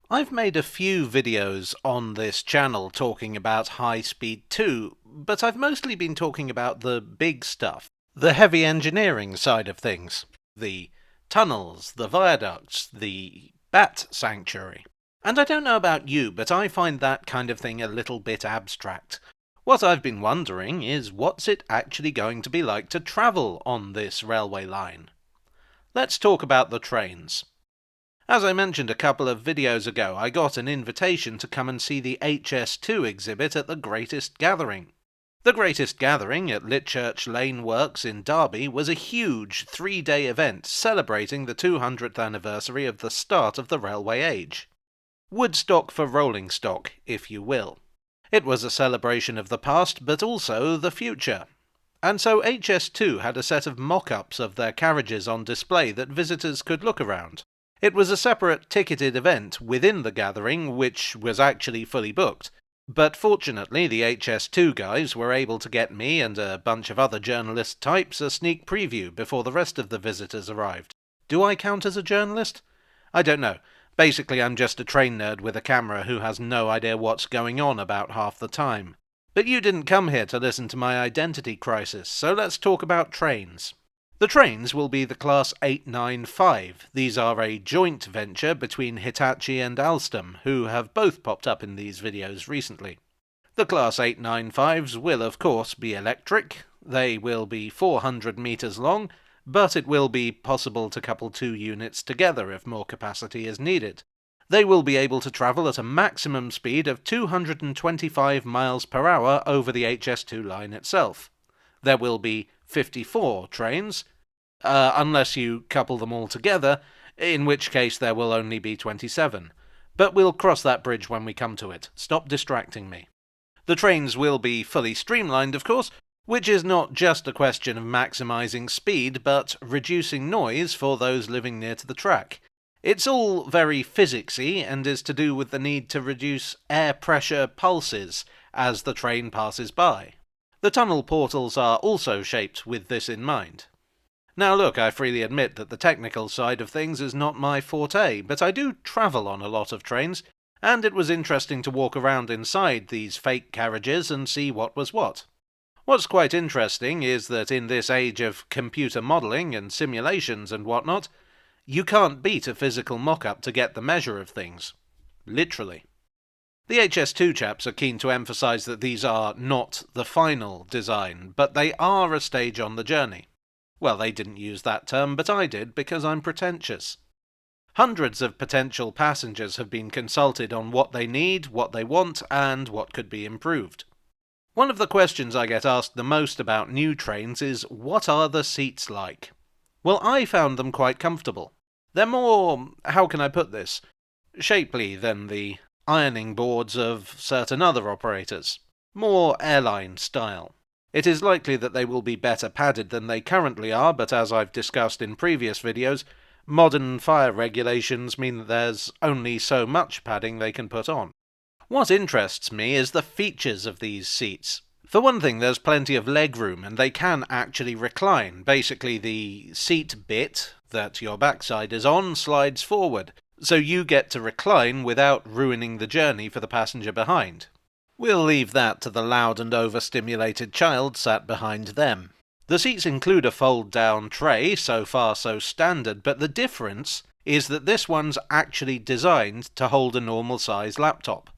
I've made a few videos on this channel talking about High Speed 2, but I've mostly been talking about the big stuff, the heavy engineering side of things, the tunnels, the viaducts, the bat sanctuary. And I don't know about you, but I find that kind of thing a little bit abstract. What I've been wondering is what's it actually going to be like to travel on this railway line? Let's talk about the trains. As I mentioned a couple of videos ago, I got an invitation to come and see the HS2 exhibit at the Greatest Gathering. The Greatest Gathering at Litchurch Lane Works in Derby was a huge 3-day event celebrating the 200th anniversary of the start of the railway age. Woodstock for rolling stock, if you will. It was a celebration of the past, but also the future. And so HS2 had a set of mock-ups of their carriages on display that visitors could look around. It was a separate ticketed event within the gathering, which was actually fully booked. But fortunately, the HS2 guys were able to get me and a bunch of other journalist types a sneak preview before the rest of the visitors arrived. Do I count as a journalist? I don't know. Basically, I'm just a train nerd with a camera who has no idea what's going on about half the time. But you didn't come here to listen to my identity crisis, so let's talk about trains. The trains will be the Class 895. These are a joint venture between Hitachi and Alstom, who have both popped up in these videos recently. The Class 895s will of course be electric. They will be 400 metres long, but it will be possible to couple two units together if more capacity is needed. They will be able to travel at a maximum speed of 225 miles per hour over the HS2 line itself. There will be 54 trains, unless you couple them all together, in which case there will only be 27. But we'll cross that bridge when we come to it. Stop distracting me. The trains will be fully streamlined, of course, which is not just a question of maximising speed, but reducing noise for those living near to the track. It's all very physicsy and is to do with the need to reduce air pressure pulses as the train passes by. The tunnel portals are also shaped with this in mind. Now look, I freely admit that the technical side of things is not my forte, but I do travel on a lot of trains, and it was interesting to walk around inside these fake carriages and see what was what. What's quite interesting is that in this age of computer modelling and simulations and whatnot, you can't beat a physical mock-up to get the measure of things. Literally. The HS2 chaps are keen to emphasise that these are not the final design, but they are a stage on the journey. Well, they didn't use that term, but I did, because I'm pretentious. Hundreds of potential passengers have been consulted on what they need, what they want, and what could be improved. One of the questions I get asked the most about new trains is, what are the seats like? Well, I found them quite comfortable. They're more, how can I put this, shapely than the ironing boards of certain other operators. More airline style. It is likely that they will be better padded than they currently are, but as I've discussed in previous videos, modern fire regulations mean that there's only so much padding they can put on. What interests me is the features of these seats. For one thing, there's plenty of legroom, and they can actually recline. Basically, the seat bit that your backside is on slides forward, so you get to recline without ruining the journey for the passenger behind. We'll leave that to the loud and overstimulated child sat behind them. The seats include a fold-down tray, so far so standard, but the difference is that this one's actually designed to hold a normal-size laptop.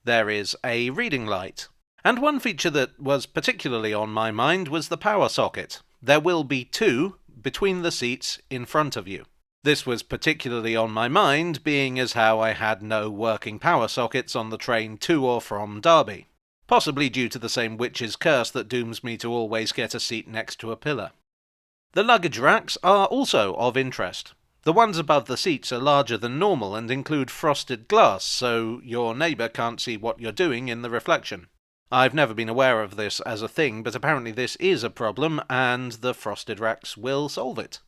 There is a reading light. And one feature that was particularly on my mind was the power socket. There will be two between the seats in front of you. This was particularly on my mind, being as how I had no working power sockets on the train to or from Derby, possibly due to the same witch's curse that dooms me to always get a seat next to a pillar. The luggage racks are also of interest. The ones above the seats are larger than normal and include frosted glass, so your neighbour can't see what you're doing in the reflection. I've never been aware of this as a thing, but apparently this is a problem, and the frosted racks will solve it.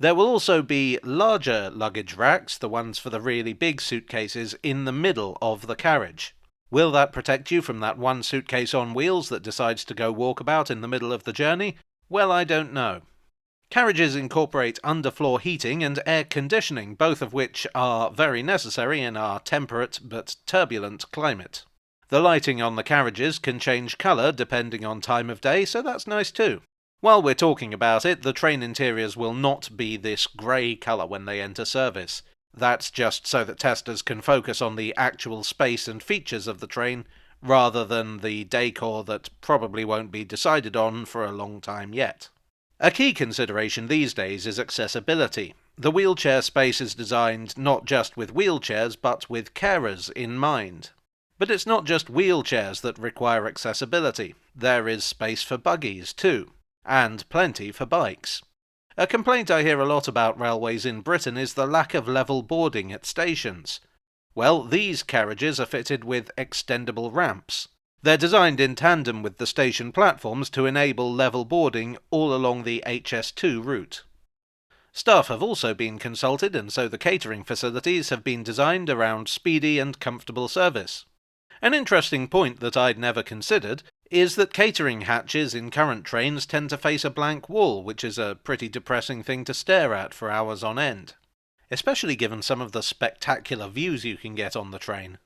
There will also be larger luggage racks, the ones for the really big suitcases, in the middle of the carriage. Will that protect you from that one suitcase on wheels that decides to go walkabout in the middle of the journey? Well, I don't know. Carriages incorporate underfloor heating and air conditioning, both of which are very necessary in our temperate but turbulent climate. The lighting on the carriages can change colour depending on time of day, so that's nice too. While we're talking about it, the train interiors will not be this grey colour when they enter service. That's just so that testers can focus on the actual space and features of the train, rather than the decor that probably won't be decided on for a long time yet. A key consideration these days is accessibility. The wheelchair space is designed not just with wheelchairs, but with carers in mind. But it's not just wheelchairs that require accessibility. There is space for buggies too, and plenty for bikes. A complaint I hear a lot about railways in Britain is the lack of level boarding at stations. Well, these carriages are fitted with extendable ramps. They're designed in tandem with the station platforms to enable level boarding all along the HS2 route. Staff have also been consulted, and so the catering facilities have been designed around speedy and comfortable service. An interesting point that I'd never considered is that catering hatches in current trains tend to face a blank wall, which is a pretty depressing thing to stare at for hours on end, especially given some of the spectacular views you can get on the train.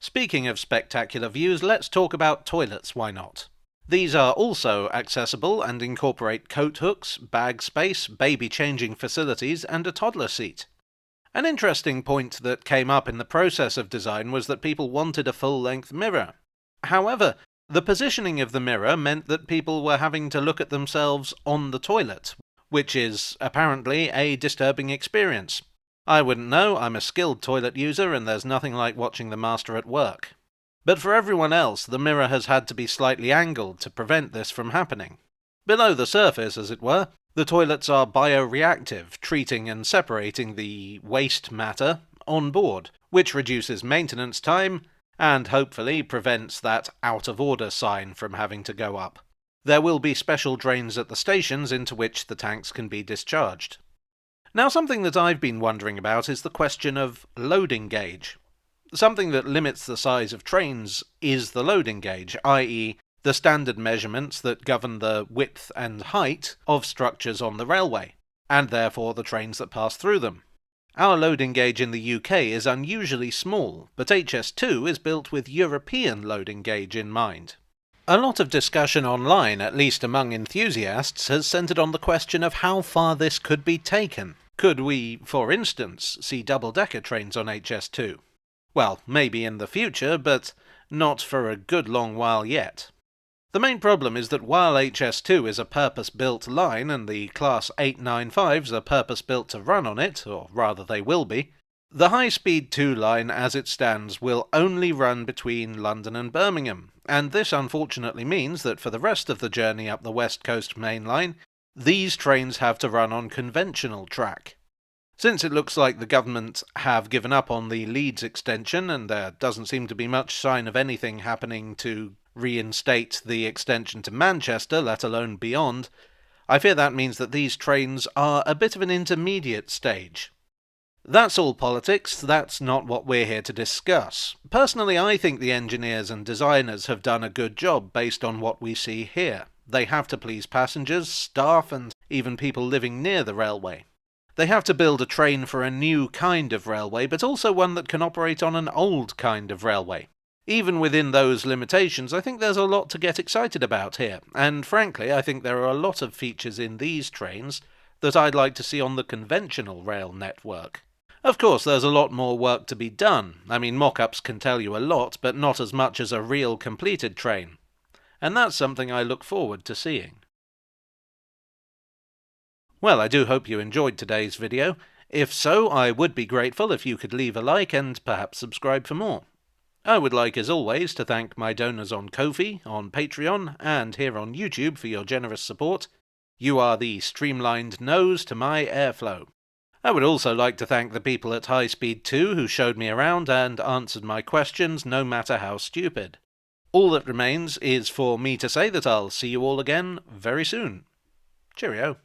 Speaking of spectacular views, let's talk about toilets, why not? These are also accessible and incorporate coat hooks, bag space, baby changing facilities, and a toddler seat. An interesting point that came up in the process of design was that people wanted a full-length mirror. However, the positioning of the mirror meant that people were having to look at themselves on the toilet, which is apparently a disturbing experience. I wouldn't know, I'm a skilled toilet user and there's nothing like watching the master at work. But for everyone else, the mirror has had to be slightly angled to prevent this from happening. Below the surface, as it were, the toilets are bioreactive, treating and separating the waste matter on board, which reduces maintenance time and hopefully prevents that out-of-order sign from having to go up. There will be special drains at the stations into which the tanks can be discharged. Now, something that I've been wondering about is the question of loading gauge. Something that limits the size of trains is the loading gauge, i.e., the standard measurements that govern the width and height of structures on the railway, and therefore the trains that pass through them. Our loading gauge in the UK is unusually small, but HS2 is built with European loading gauge in mind. A lot of discussion online, at least among enthusiasts, has centred on the question of how far this could be taken. Could we, for instance, see double-decker trains on HS2? Well, maybe in the future, but not for a good long while yet. The main problem is that while HS2 is a purpose-built line and the Class 895s are purpose-built to run on it, or rather they will be, the High Speed 2 line as it stands will only run between London and Birmingham, and this unfortunately means that for the rest of the journey up the West Coast Main Line, these trains have to run on conventional track. Since it looks like the government have given up on the Leeds extension, and there doesn't seem to be much sign of anything happening to reinstate the extension to Manchester, let alone beyond, I fear that means that these trains are a bit of an intermediate stage. That's all politics, that's not what we're here to discuss. Personally, I think the engineers and designers have done a good job based on what we see here. They have to please passengers, staff, and even people living near the railway. They have to build a train for a new kind of railway, but also one that can operate on an old kind of railway. Even within those limitations, I think there's a lot to get excited about here, and frankly, I think there are a lot of features in these trains that I'd like to see on the conventional rail network. Of course, there's a lot more work to be done. I mean, mock-ups can tell you a lot, but not as much as a real completed train. And that's something I look forward to seeing. Well, I do hope you enjoyed today's video. If so, I would be grateful if you could leave a like and perhaps subscribe for more. I would like, as always, to thank my donors on Ko-fi, on Patreon, and here on YouTube for your generous support. You are the streamlined nose to my airflow. I would also like to thank the people at High Speed 2 who showed me around and answered my questions, no matter how stupid. All that remains is for me to say that I'll see you all again very soon. Cheerio.